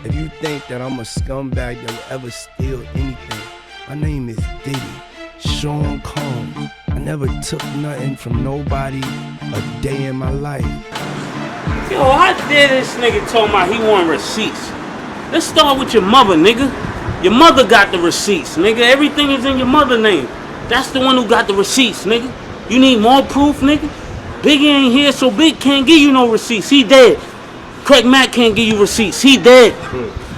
If you think that I'm a scumbag that will ever steal anything, my name is Diddy, Sean Combs. I never took nothing from nobody a day in my life. Yo, how dare this nigga told me he want receipts? Let's start with your mother, nigga. Your mother got the receipts, nigga. Everything is in your mother's name. That's the one who got the receipts, nigga. You need more proof, nigga? Biggie ain't here, so Big can't give you no receipts. He dead. Craig Mack can't give you receipts. He dead.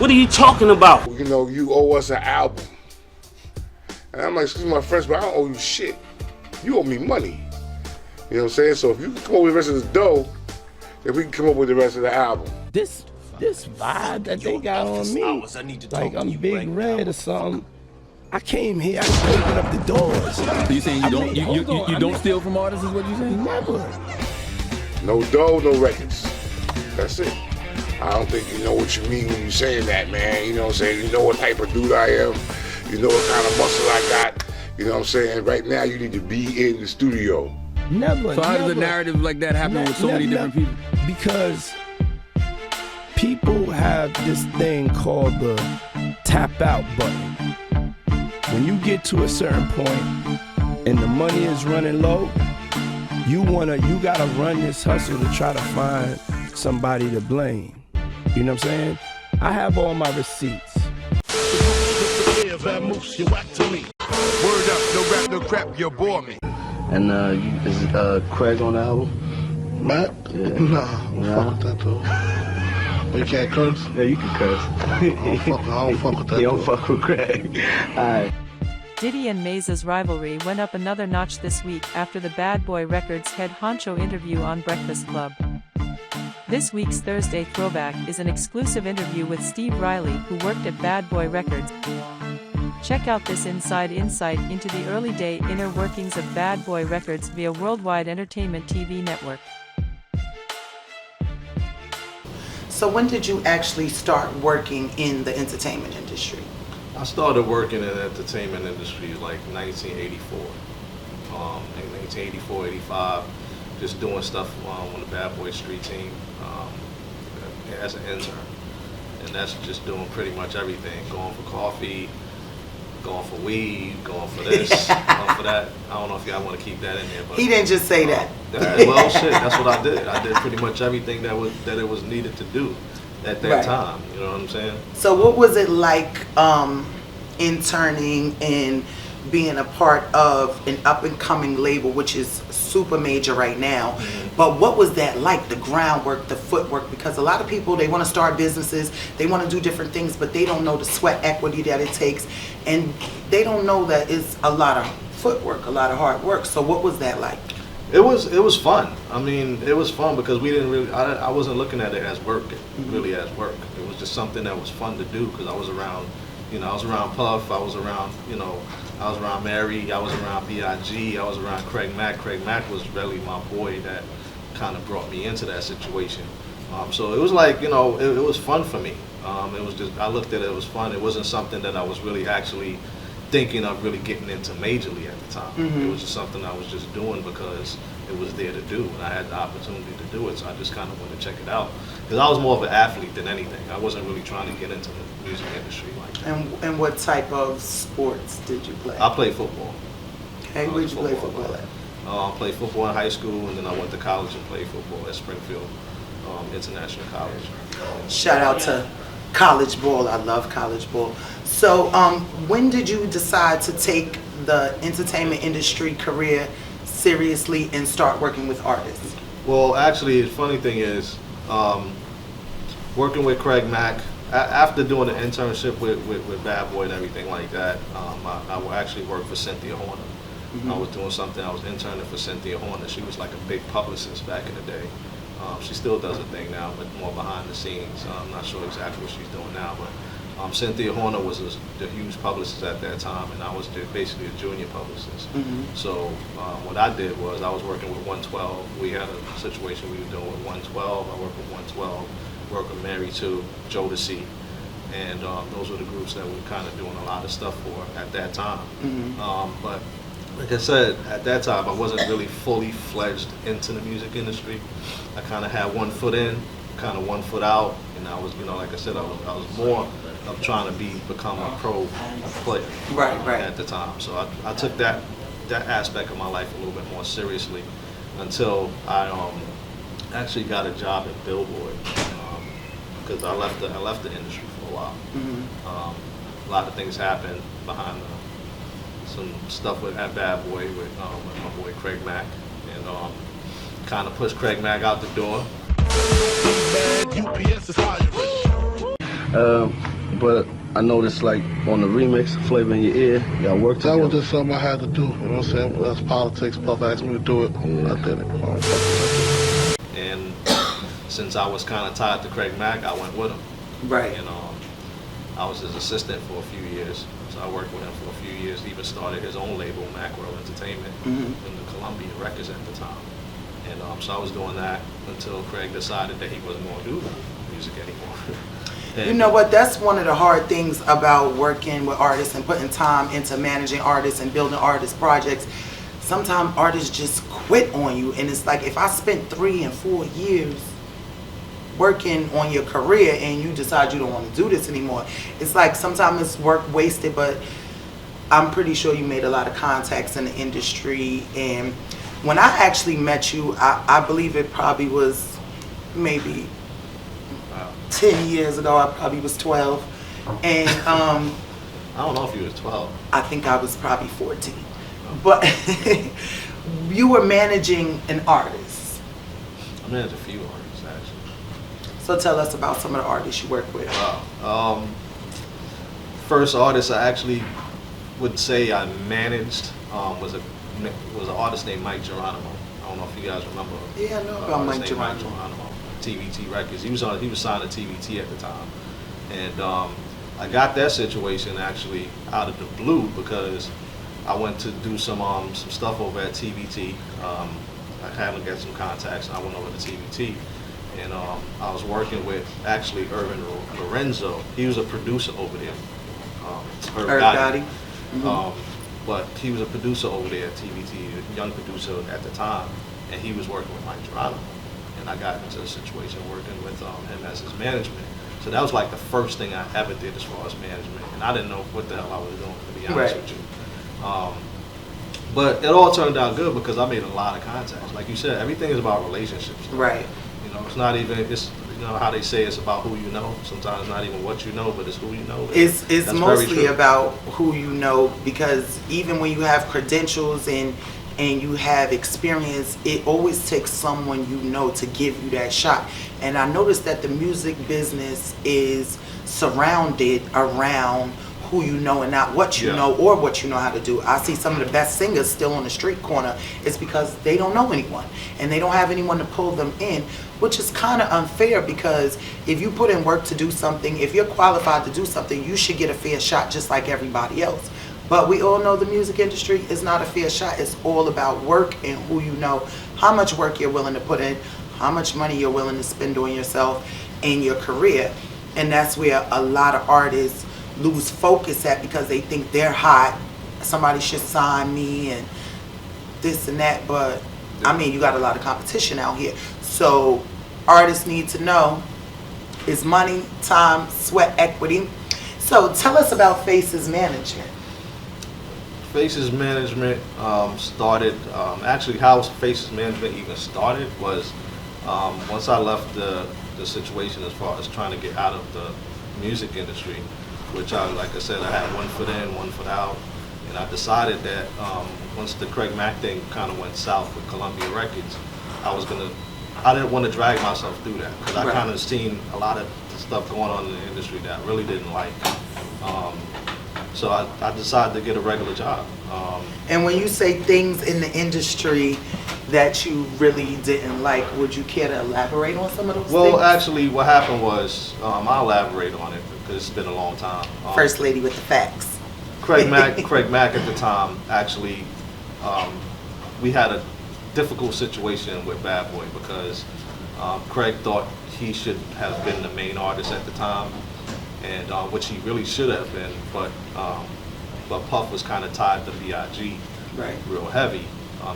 What are you talking about? You know, you owe us an album. And I'm like, excuse me, my friends, but I don't owe you shit. You owe me money. You know what I'm saying? So if you can come up with the rest of the dough, then we can come up with the rest of the album. This vibe that they got on me, like I'm Big Red or something. I came here, I just opened up the doors. So you saying you don't steal from artists is what you saying? Never. No dough, no records. That's it. I don't think you know what you mean when you saying that, man. You know what I'm saying? You know what type of dude I am. You know what kind of muscle I got. You know what I'm saying? Right now, you need to be in the studio. Never. So how does a narrative like that happen with so many different people? Because people have this thing called the tap out button. When you get to a certain point and the money is running low, you gotta run this hustle to try to find somebody to blame. You know what I'm saying? I have all my receipts. You whack to me. Word up, no rap, no crap, you bore me. And is Craig on the album? Matt? Yeah. Nah, fuck with that though. You can't curse? Yeah, you can curse. I don't fuck with that. You don't fuck with Craig. Alright. Diddy and Mase's rivalry went up another notch this week after the Bad Boy Records head honcho interview on Breakfast Club. This week's Thursday Throwback is an exclusive interview with Steve Riley, who worked at Bad Boy Records. Check out this inside insight into the early day inner workings of Bad Boy Records via Worldwide Entertainment TV network. So when did you actually start working in the entertainment industry? I started working in the entertainment industry like 1984. In 1984, 85, just doing stuff on the Bad Boy Street team as an intern. And that's just doing pretty much everything. Going for coffee, going for weed, going for this, going for that. I don't know if y'all want to keep that in there. But he didn't just say that. Well, shit, that's what I did. I did pretty much everything that it was needed to do at that time. You know what I'm saying? So what was it like interning and being a part of an up-and-coming label, which is super major right now? But what was that like, the groundwork, the footwork? Because a lot of people, they want to start businesses, they want to do different things, but they don't know the sweat equity that it takes, and they don't know that it's a lot of footwork, a lot of hard work. So what was that like? It was fun. I mean, it was fun because we didn't really, I wasn't looking at it as work, really as work. It was just something that was fun to do because I was around, I was around Puff, I was around, I was around Mary, I was around B.I.G, I was around Craig Mack. Craig Mack was really my boy that kind of brought me into that situation. So it was like, it was fun for me. It was just, I looked at it, it was fun. It wasn't something that I was really actually thinking of really getting into majorly at the time. It was just something I was just doing because it was there to do, and I had the opportunity to do it, so I just kind of wanted to check it out. Because I was more of an athlete than anything. I wasn't really trying to get into the music industry like that. And what type of sports did you play? I played football. Okay, where did you play football at? I played football in high school, and then I went to college and played football at Springfield International College. Shout out to college ball. I love college ball. So when did you decide to take the entertainment industry career seriously and start working with artists? Well, actually, the funny thing is, working with Craig Mack, after doing the internship with Bad Boy and everything like that, I actually worked for Cynthia Horner. I was doing something, I was interning for Cynthia Horner. She was like a big publicist back in the day. She still does a thing now, but more behind the scenes. I'm not sure exactly what she's doing now, but Cynthia Horner was the huge publicist at that time, and I was basically a junior publicist. So what I did was I was working with 112. We had a situation we were doing with 112. I worked with 112, worked with Mary too, Jodeci, and those were the groups that we were kind of doing a lot of stuff for at that time. But like I said, at that time I wasn't really fully fledged into the music industry. I kind of had one foot in, kind of 1 foot out, and I was, like I said, I was more of trying to become a pro player Right. at the time. So I took that aspect of my life a little bit more seriously until I actually got a job at Billboard, because I left the industry for a while. A lot of things happened behind some stuff at Bad Boy with my boy Craig Mack, and kind of pushed Craig Mack out the door. But I noticed, like, on the remix, Flavor in Your Ear, y'all worked together. That was just something I had to do, you know what I'm saying? That's politics. Puff asked me to do it. Yeah. I did it. And since I was kind of tied to Craig Mack, I went with him. Right. And I was his assistant for a few years. So I worked with him for a few years. He even started his own label, Macworld Entertainment, in the Columbia Records at the time. And so I was doing that until Craig decided that he wasn't going to do music anymore. You know what? That's one of the hard things about working with artists and putting time into managing artists and building artist projects. Sometimes artists just quit on you, and it's like, if I spent 3 and 4 years working on your career and you decide you don't want to do this anymore, it's like sometimes it's work wasted. But I'm pretty sure you made a lot of contacts in the industry, and when I actually met you, I believe it probably was maybe 10 years ago. I probably was 12, and I don't know if you was 12. I think I was probably 14. But you were managing an artist. I managed a few artists, actually. So tell us about some of the artists you work with. Wow. First artist I actually would say I managed was an artist named Mike Geronimo. I don't know if you guys remember. Yeah, I know about Mike Geronimo. TVT Records. He was signed to TVT at the time, and I got that situation actually out of the blue because I went to do some stuff over at TVT. I had to get some contacts, and I went over to TVT, and I was working with actually Irvin Lorenzo. He was a producer over there. Irv Gotti. But he was a producer over there at TVT, a young producer at the time, and he was working with Mike Geronimo. And I got into a situation working with him as his management. So that was like the first thing I ever did as far as management. And I didn't know what the hell I was doing, to be honest with you. But it all turned out good because I made a lot of contacts. Like you said, everything is about relationships. Right. You know, it's not even, it's, you know how they say it's about who you know. Sometimes it's not even what you know, but it's who you know. It's mostly about who you know, because even when you have credentials and you have experience, it always takes someone you know to give you that shot. And I noticed that the music business is surrounded around who you know and not what you know or what you know how to do. I see some of the best singers still on the street corner. It's because they don't know anyone and they don't have anyone to pull them in, which is kind of unfair, because if you put in work to do something, if you're qualified to do something, you should get a fair shot just like everybody else. But we all know the music industry is not a fair shot. It's all about work and who you know, how much work you're willing to put in, how much money you're willing to spend on yourself and your career. And that's where a lot of artists lose focus at, because they think they're hot, somebody should sign me and this and that. But I mean, you got a lot of competition out here. So artists need to know is money, time, sweat equity. So tell us about Faces Management. Faces Management started, actually how Faces Management even started was once I left the situation as far as trying to get out of the music industry, which like I said, I had 1 foot in, 1 foot out, and I decided that once the Craig Mack thing kind of went south with Columbia Records, I didn't want to drag myself through that, because I kind of seen a lot of stuff going on in the industry that I really didn't like. So I decided to get a regular job. And when you say things in the industry that you really didn't like, would you care to elaborate on some of those things? Well, actually, what happened was, I'll elaborate on it because it's been a long time. First lady with the facts. Craig Mack at the time, actually, we had a difficult situation with Bad Boy because Craig thought he should have been the main artist at the time, and which he really should have been, but Puff was kind of tied to B.I.G. Right. real heavy,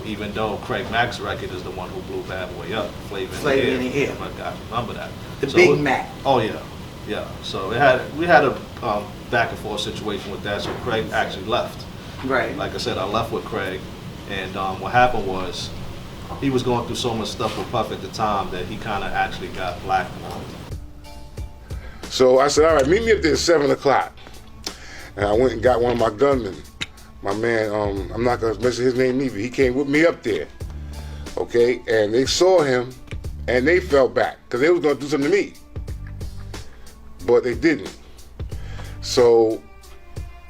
Even though Craig Mack's record is the one who blew Bad Boy up, Flavor in the Air. I got to remember that. The Big Mac. Oh yeah, yeah. So we had a back and forth situation with that. So Craig actually left. Right. Like I said, I left with Craig, and what happened was he was going through so much stuff with Puff at the time that he kind of actually got blackballed. So I said, all right, meet me up there at 7 o'clock. And I went and got one of my gunmen. My man, I'm not gonna mention his name either. He came with me up there, okay? And they saw him, and they fell back, because they was gonna do something to me. But they didn't. So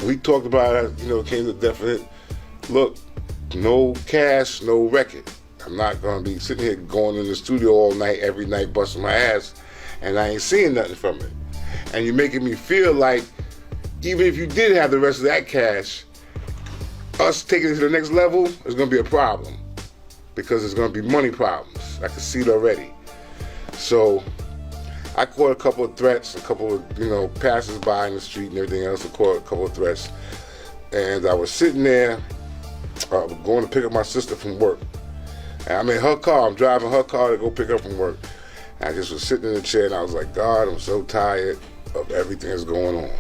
we talked about it, came to definite, look, no cash, no record. I'm not gonna be sitting here going in the studio all night, every night, busting my ass, and I ain't seeing nothing from it. And you're making me feel like, even if you did have the rest of that cash, us taking it to the next level is gonna be a problem, because it's gonna be money problems. I can see it already. So I caught a couple of threats, a couple of, passers-by in the street and everything else. I caught a couple of threats. And I was sitting there, going to pick up my sister from work. And I'm in her car, I'm driving her car to go pick her up from work. And I just was sitting in the chair and I was like, God, I'm so tired of everything that's going on.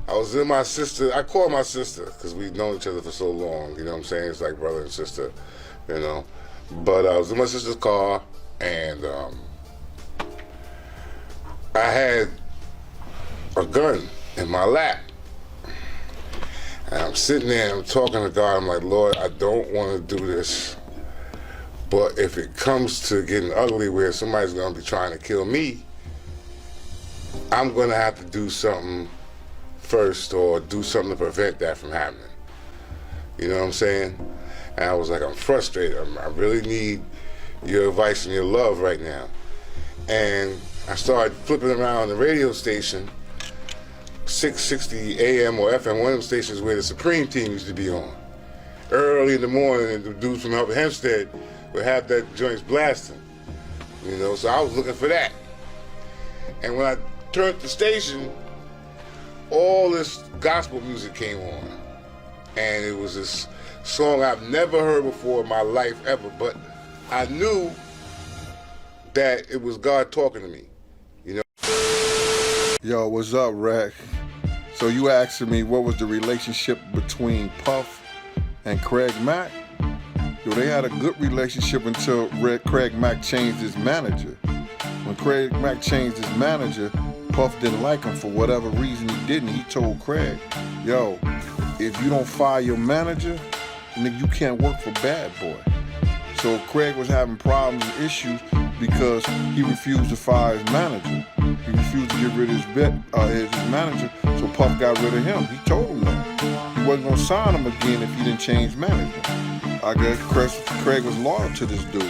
I was in my sister, I called my sister, because we've known each other for so long, you know what I'm saying? It's like brother and sister, But I was in my sister's car, and I had a gun in my lap. And I'm sitting there and I'm talking to God. I'm like, Lord, I don't want to do this. But if it comes to getting ugly where somebody's going to be trying to kill me, I'm going to have to do something first, or do something to prevent that from happening. You know what I'm saying? And I was like, I'm frustrated. I really need your advice and your love right now. And I started flipping around the radio station, 660 AM or FM, one of them stations where the Supreme team used to be on. Early in the morning, and the dudes from Upper Hempstead would have that joints blasting. So I was looking for that. And when I turned the station, all this gospel music came on. And it was this song I've never heard before in my life ever, but I knew that it was God talking to me, Yo, what's up, Rack? So you asking me what was the relationship between Puff and Craig Mack? Yo, they had a good relationship until Craig Mack changed his manager. When Craig Mack changed his manager, Puff didn't like him for whatever reason he didn't. He told Craig, yo, if you don't fire your manager, nigga, you can't work for Bad Boy. So Craig was having problems and issues because he refused to fire his manager. He refused to get rid of his manager, so Puff got rid of him. He told him that. He wasn't gonna sign him again if he didn't change management. I guess Craig was loyal to this dude.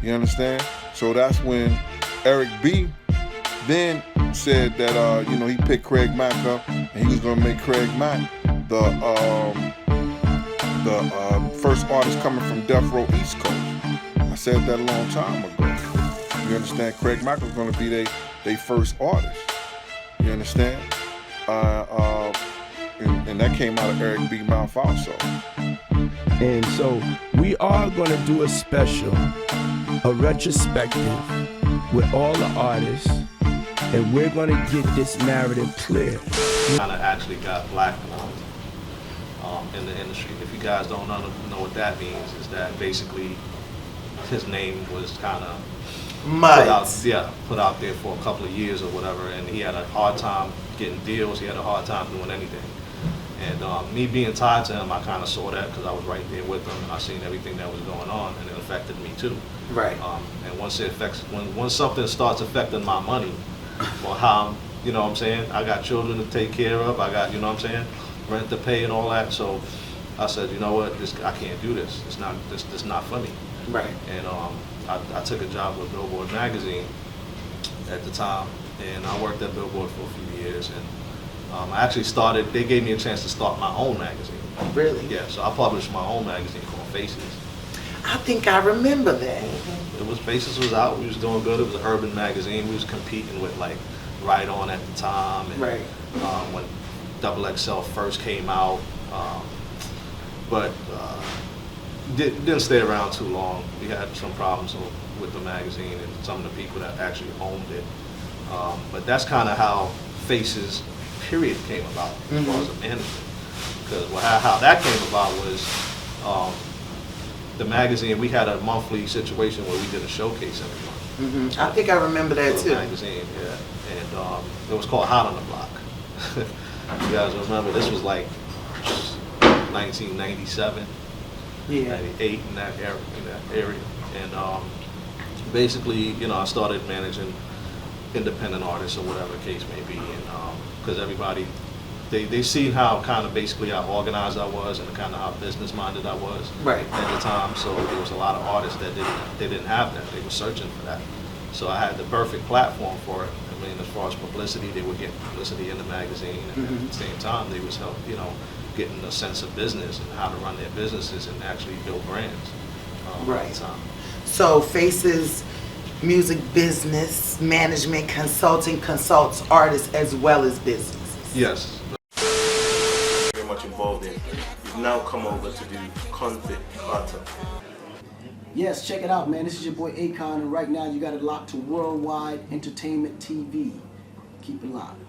You understand? So that's when Eric B then said that he picked Craig Mack up and he was gonna make Craig Mack the first artist coming from Death Row East Coast. I said that a long time ago. You understand? Craig Mack was gonna be they first artist. You understand? And that came out of Eric B mouth also. And so we are gonna do a special, a retrospective with all the artists, and we're gonna get this narrative clear. Kind of actually got blackballed in the industry. If you guys don't know what that means, is that basically his name was kind of put out there for a couple of years or whatever, and he had a hard time getting deals. He had a hard time doing anything. And me being tied to him, I kind of saw that because I was right there with him, and I seen everything that was going on, and it affected me too. Right. And once something starts affecting my money, or how, you know what I'm saying, I got children to take care of, I got, you know what I'm saying, rent to pay and all that. So I said, you know what, I can't do this. It's not for me. Right. And I took a job with Billboard magazine at the time, and I worked at Billboard for a few years, and I actually they gave me a chance to start my own magazine. Really? Yeah, so I published my own magazine called Faces. I think I remember that. It was Faces was out, we was doing good. It was an urban magazine. We was competing with like Right On at the time, and right. When XXL first came out. But didn't stay around too long. We had some problems with the magazine and some of the people that actually owned it. But that's kind of how Faces period came about as far as the management. Because how that came about was the magazine. We had a monthly situation where we did a showcase every month. I think I remember that too. Magazine, yeah, and it was called Hot on the Block. You guys remember? This was like 1997, 98 in that area, and basically, you know, I started managing independent artists or whatever the case may be, and because everybody. They seen how kind of basically how organized I was and kind of how business minded I was at the time. So there was a lot of artists that didn't have that. They were searching for that. So I had the perfect platform for it. I mean, as far as publicity, they would get publicity in the magazine, and at the same time, they was getting a sense of business and how to run their businesses and actually build brands. At the time. So Faces Music Business Management Consulting consults artists as well as businesses. Yes. Very much involved in. You've now come over to do Confit Butter. Yes, check it out, man. This is your boy Akon, and right now you got it locked to Worldwide Entertainment TV. Keep it locked.